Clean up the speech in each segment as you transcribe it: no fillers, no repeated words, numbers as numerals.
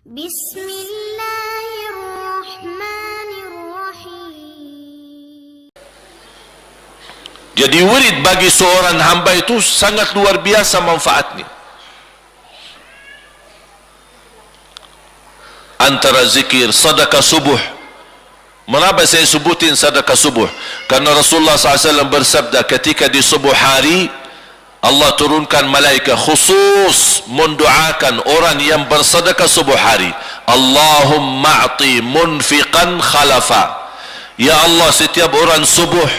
Bismillahirrahmanirrahim. Jadi wirid bagi seorang hamba itu sangat luar biasa manfaatnya. Antara zikir, sedekah subuh. Mengapa saya sebutin sedekah subuh? Karena Rasulullah SAW bersabda ketika di subuh hari Allah turunkan malaikat khusus mendoakan orang yang bersedekah subuh hari. Allahumma a'ti munfiqan khalafa. Ya Allah, setiap orang subuh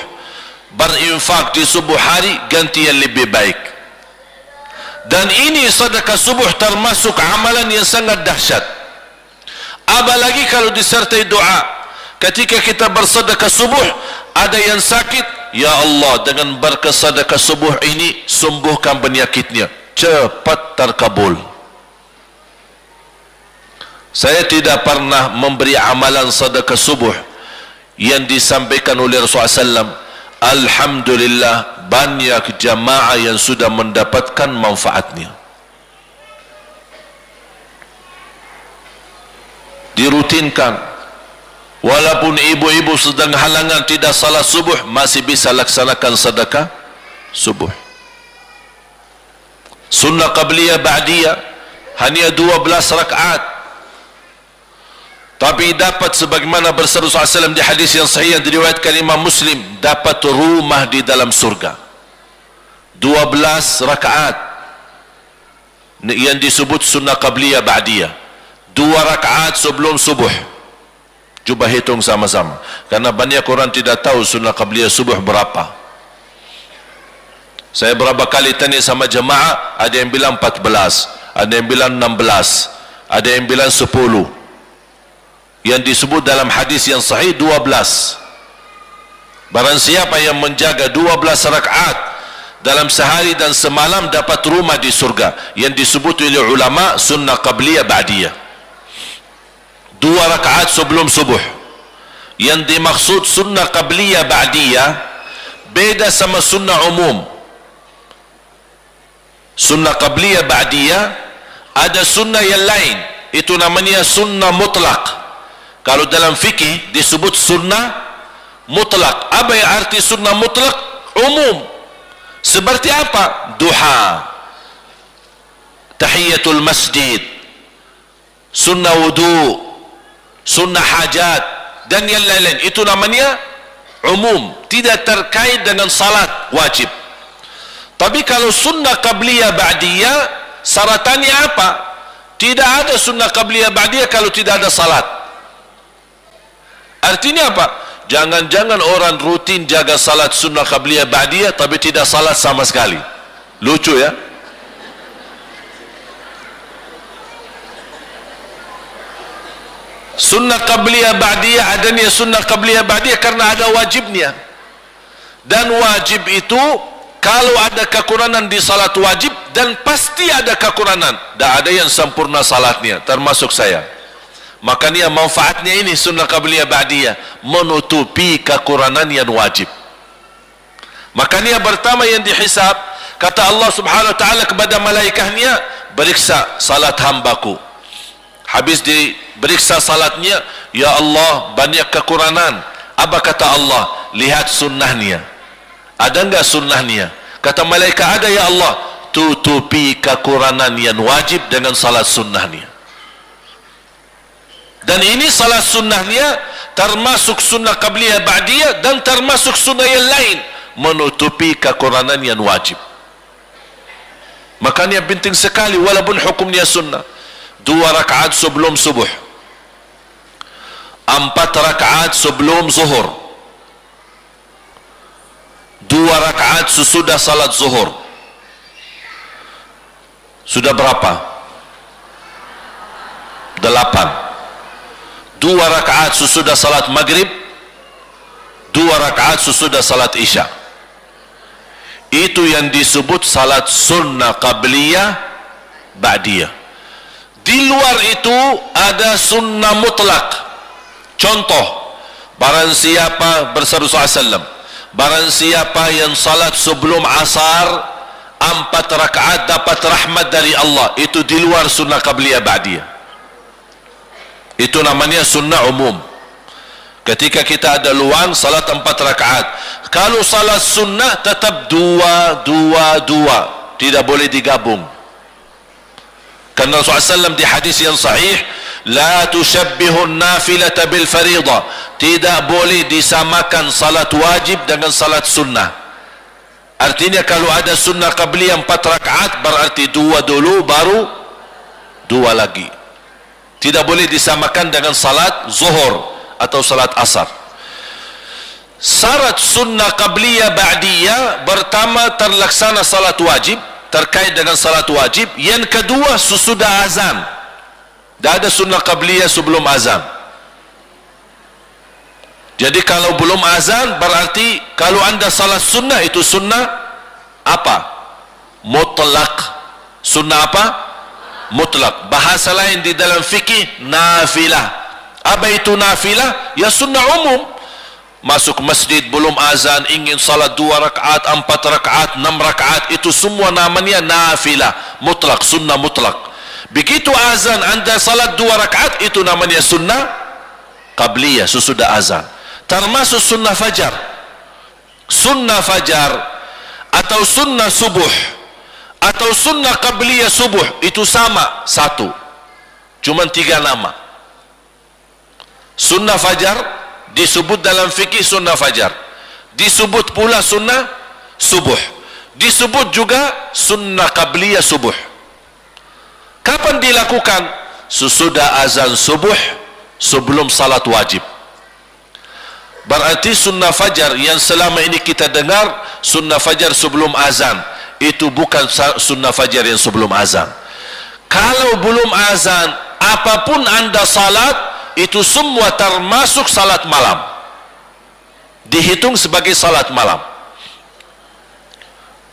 berinfak di subuh hari, ganti yang lebih baik. Dan ini sedekah subuh termasuk amalan yang sangat dahsyat. Apalagi kalau disertai doa. Ketika kita bersedekah subuh, ada yang sakit, ya Allah, dengan berkat sedekah subuh ini sembuhkan penyakitnya, cepat terkabul. Saya tidak pernah memberi amalan sedekah subuh yang disampaikan oleh Rasulullah SAW. Alhamdulillah, banyak jamaah yang sudah mendapatkan manfaatnya. Dirutinkan. Walaupun ibu-ibu sedang halangan tidak salat subuh, masih bisa laksanakan sedekah subuh. Sunnah qabliyah ba'diyah hanya 12 rakaat. Tapi dapat sebagaimana bersabda Rasulullah SAW di hadis yang sahih yang diriwayatkan Imam Muslim, dapat rumah di dalam surga. 12 rakaat yang disebut sunnah qabliyah ba'diyah. 2 rakaat sebelum subuh. Cuba hitung sama-sama, karena banyak orang tidak tahu sunnah qabliyah subuh berapa. Saya berapa kali tanya sama jemaah, ada yang bilang 14, ada yang bilang 16, ada yang bilang 10. Yang disebut dalam hadis yang sahih 12. Barang siapa yang menjaga 12 rakaat dalam sehari dan semalam, dapat rumah di surga, yang disebut oleh ulama sunnah qabliyah ba'diyah. 2 rakaat sebelum subuh. Yang dimaksud sunnah qabliyah ba'diyah beda sama sunnah umum. Sunnah qabliyah ba'diyah ada sunnah yang lain, itu namanya sunnah mutlak. Kalau dalam fikih disebut sunnah mutlak. Apa yang arti sunnah mutlak? Umum. Seperti apa? Duha, tahiyatul masjid, sunnah wudu, sunnah hajat dan yang lain-lain. Itu namanya umum, tidak terkait dengan salat wajib. Tapi kalau sunnah qabliyah ba'diyah, syaratannya apa? Tidak ada sunnah qabliyah ba'diyah kalau tidak ada salat. Artinya apa? Jangan-jangan orang rutin jaga salat sunnah qabliyah ba'diyah tapi tidak salat sama sekali. Lucu ya? Sunnah qabliyah ba'diyah, adanya sunnah qabliyah ba'diyah karena ada wajibnya. Dan wajib itu kalau ada kekurangan di salat wajib, dan pasti ada kekurangan, tak ada yang sempurna salatnya, termasuk saya. Makanya manfaatnya ini sunnah qabliyah ba'diyah, menutupi kekurangan yang wajib. Makanya pertama yang dihisab, kata Allah subhanahu wa ta'ala kepada malaikatnya, periksa salat hambaku. Habis diperiksa salatnya, ya Allah, banyak kekurangan. Apa kata Allah? Lihat sunnahnya. Ada enggak sunnahnya? Kata malaikat, ada ya Allah. Tutupi kekurangan yang wajib dengan salat sunnahnya. Dan ini salat sunnahnya termasuk sunnah qabliyah ba'diyah dan termasuk sunnah yang lain, menutupi kekurangan yang wajib. Makanya penting sekali walaupun hukumnya sunnah. 2 rakaat sebelum subuh, 4 rakaat sebelum zuhur, 2 rakaat sesudah salat zuhur. Sudah berapa? 8. 2 rakaat sesudah salat maghrib, 2 rakaat sesudah salat isya. Itu yang disebut salat sunnah qabliyah ba'diyah. Di luar itu ada sunnah mutlak. Contoh, barang siapa bersabda SAW, barang siapa yang salat sebelum asar 4 rakaat dapat rahmat dari Allah, itu di luar sunnah qabliyah ba'diyah. Itu namanya sunnah umum. Ketika kita ada luang salat 4 rakaat. Kalau salat sunnah tetap 2, 2, 2, tidak boleh digabung. Karena Rasulullah SAW di hadis yang sahih, la tushabbihun nafilata bil faridah, tidak boleh disamakan salat wajib dengan salat sunnah. Artinya kalau ada sunnah qabliyah 4 rakaat, berarti 2 dulu baru 2 lagi. Tidak boleh disamakan dengan salat zuhur atau salat asar. Syarat sunnah qabliyah ba'diyah, pertama terlaksana salat wajib, terkait dengan salat wajib. Yang kedua sesudah azan. Tidak ada sunnah qabliyah sebelum azan. Jadi kalau belum azan, berarti kalau anda salat sunnah, itu sunnah apa? Mutlak. Sunnah apa? Mutlak. Bahasa lain di dalam fikih, nafilah. Apa itu nafilah? Ya sunnah umum. Masuk masjid belum azan, ingin salat 2 rakaat, 4 rakaat, 6 rakaat, itu semua namanya nafilah mutlak, sunnah mutlak. Begitu azan anda salat 2 rakaat, itu namanya sunnah qabliyah, sesudah azan. Termasuk sunnah fajar. Sunnah fajar atau sunnah subuh atau sunnah qabliyah subuh, itu sama, satu, cuma 3 nama. Sunnah fajar disebut dalam fikih sunnah fajar, disebut pula sunnah subuh, disebut juga sunnah qabliyah subuh. Kapan dilakukan? Sesudah azan subuh, sebelum salat wajib. Berarti sunnah fajar yang selama ini kita dengar, sunnah fajar sebelum azan, itu bukan sunnah fajar yang sebelum azan. Kalau belum azan, apapun anda salat, itu semua termasuk salat malam, dihitung sebagai salat malam.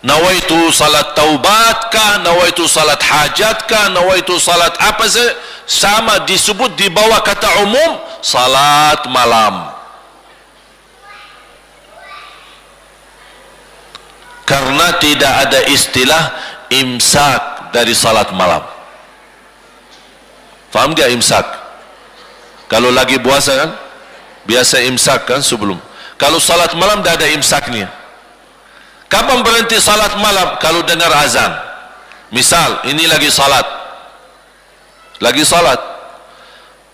Nawaitu salat taubat kah, nawaitu salat hajat kah, nawaitu salat apa saja, sama disebut di bawah kata umum salat malam. Karena tidak ada istilah imsak dari salat malam. Faham dia imsak? Kalau lagi puasa kan biasa imsak kan sebelum. Kalau salat malam tidak ada imsaknya. Kapan berhenti salat malam? Kalau dengar azan. Misal ini lagi salat,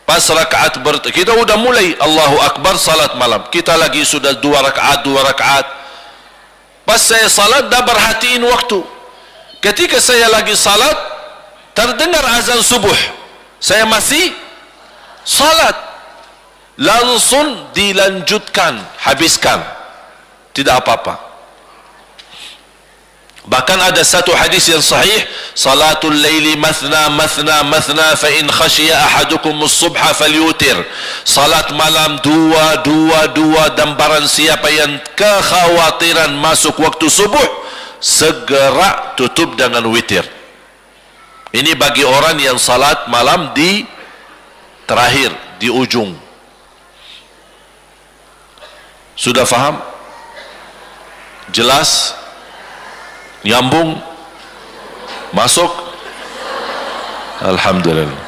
pas rakaat kita udah mulai Allahu Akbar salat malam, kita lagi sudah 2 rakaat. Pas saya salat dah berhatiin waktu. Ketika saya lagi salat terdengar azan subuh, saya masih salat, langsung dilanjutkan, habiskan, tidak apa-apa. Bahkan ada satu hadis yang sahih, salatul laili mathna mathna mathna fa in khashiya ahadukum as-subha falyutir. Salat malam 2, 2, 2, dan barang siapa yang kekhawatiran masuk waktu subuh, segera tutup dengan witir. Ini bagi orang yang salat malam di terakhir, di ujung. Sudah faham? Jelas? Nyambung? Masuk? Alhamdulillah.